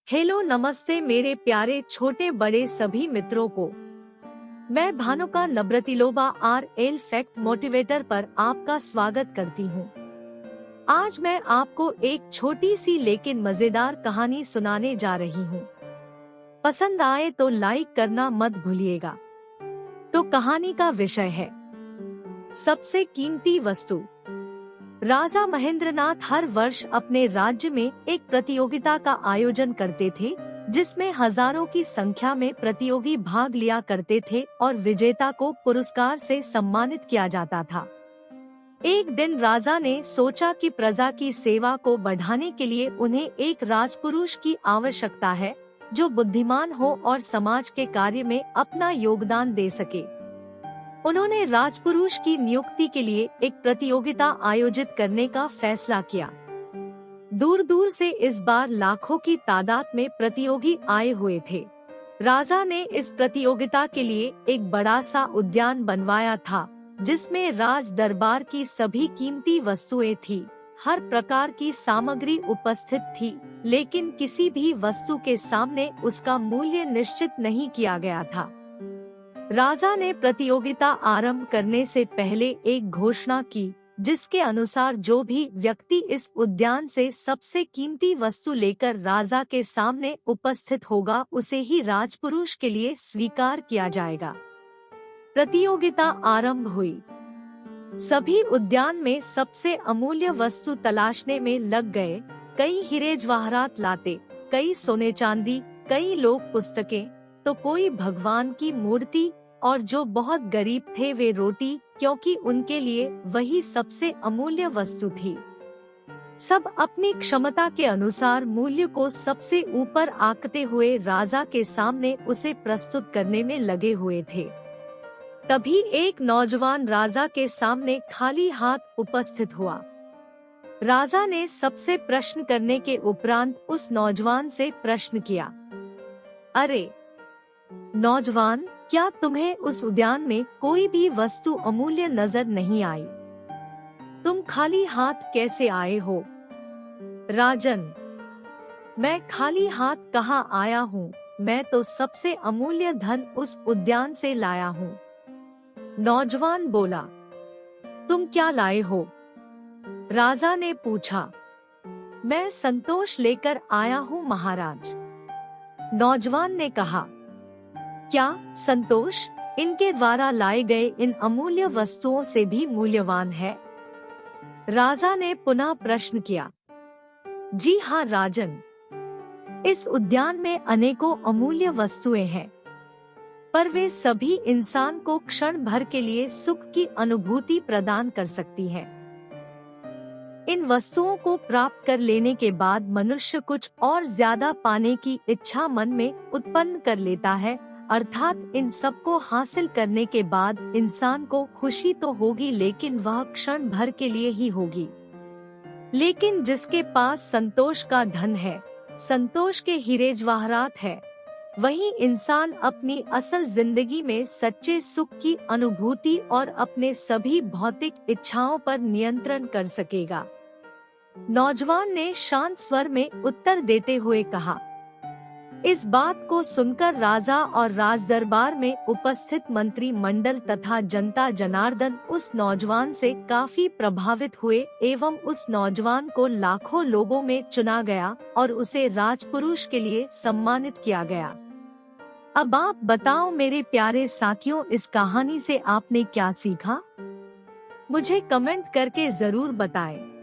Hello नमस्ते मेरे प्यारे छोटे बड़े सभी मित्रों को। मैं भानुका नब्रतिलोबा RL फैक्ट मोटिवेटर पर आपका स्वागत करती हूँ। आज मैं आपको एक छोटी सी लेकिन मजेदार कहानी सुनाने जा रही हूँ। पसंद आए तो लाइक करना मत भूलिएगा। तो कहानी का विषय है सबसे कीमती वस्तु। राजा महेंद्रनाथ हर वर्ष अपने राज्य में एक प्रतियोगिता का आयोजन करते थे, जिसमें हजारों की संख्या में प्रतियोगी भाग लिया करते थे और विजेता को पुरस्कार से सम्मानित किया जाता था। एक दिन राजा ने सोचा कि प्रजा की सेवा को बढ़ाने के लिए उन्हें एक राजपुरुष की आवश्यकता है, जो बुद्धिमान हो और समाज के कार्य में अपना योगदान दे सके। उन्होंने राजपुरुष की नियुक्ति के लिए एक प्रतियोगिता आयोजित करने का फैसला किया। दूर दूर से इस बार लाखों की तादाद में प्रतियोगी आए हुए थे। राजा ने इस प्रतियोगिता के लिए एक बड़ा सा उद्यान बनवाया था, जिसमें राज दरबार की सभी कीमती वस्तुएं थी। हर प्रकार की सामग्री उपस्थित थी, लेकिन किसी भी वस्तु के सामने उसका मूल्य निश्चित नहीं किया गया था। राजा ने प्रतियोगिता आरंभ करने से पहले एक घोषणा की, जिसके अनुसार जो भी व्यक्ति इस उद्यान से सबसे कीमती वस्तु लेकर राजा के सामने उपस्थित होगा, उसे ही राजपुरुष के लिए स्वीकार किया जाएगा। प्रतियोगिता आरंभ हुई। सभी उद्यान में सबसे अमूल्य वस्तु तलाशने में लग गए। कई हीरे जवाहरात लाते, कई सोने चांदी, कई लोग पुस्तकें, तो कोई भगवान की मूर्ति, और जो बहुत गरीब थे वे रोटी, क्योंकि उनके लिए वही सबसे अमूल्य वस्तु थी। सब अपनी क्षमता के अनुसार मूल्य को सबसे ऊपर आंकते हुए राजा के सामने उसे प्रस्तुत करने में लगे हुए थे। तभी एक नौजवान राजा के सामने खाली हाथ उपस्थित हुआ। राजा ने सबसे प्रश्न करने के उपरांत उस नौजवान से प्रश्न किया, अरे नौजवान, क्या तुम्हें उस उद्यान में कोई भी वस्तु अमूल्य नजर नहीं आई? तुम खाली हाथ कैसे आए हो? राजन, मैं खाली हाथ कहाँ आया हूँ, मैं तो सबसे अमूल्य धन उस उद्यान से लाया हूँ। नौजवान बोला, तुम क्या लाए हो? राजा ने पूछा। मैं संतोष लेकर आया हूँ महाराज। नौजवान ने कहा, क्या संतोष इनके द्वारा लाए गए इन अमूल्य वस्तुओं से भी मूल्यवान है? राजा ने पुनः प्रश्न किया। जी हाँ राजन, इस उद्यान में अनेकों अमूल्य वस्तुएं हैं, पर वे सभी इंसान को क्षण भर के लिए सुख की अनुभूति प्रदान कर सकती हैं। इन वस्तुओं को प्राप्त कर लेने के बाद मनुष्य कुछ और ज्यादा पाने की इच्छा मन में उत्पन्न कर लेता है, अर्थात इन सब को हासिल करने के बाद इंसान को खुशी तो होगी, लेकिन वह क्षण भर के लिए ही होगी। लेकिन जिसके पास संतोष का धन है, संतोष के हीरे जवाहरात है, वही इंसान अपनी असल जिंदगी में सच्चे सुख की अनुभूति और अपने सभी भौतिक इच्छाओं पर नियंत्रण कर सकेगा। नौजवान ने शांत स्वर में उत्तर देते हुए कहा। इस बात को सुनकर राजा और राजदरबार में उपस्थित मंत्री मंडल तथा जनता जनार्दन उस नौजवान से काफी प्रभावित हुए एवं उस नौजवान को लाखों लोगों में चुना गया और उसे राजपुरुष के लिए सम्मानित किया गया। अब आप बताओ मेरे प्यारे साथियों, इस कहानी से आपने क्या सीखा? मुझे कमेंट करके जरूर बताएं।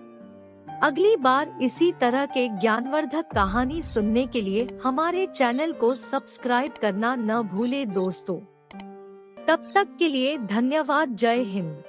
अगली बार इसी तरह के ज्ञानवर्धक कहानी सुनने के लिए हमारे चैनल को सब्सक्राइब करना न भूले दोस्तों। तब तक के लिए धन्यवाद। जय हिंद।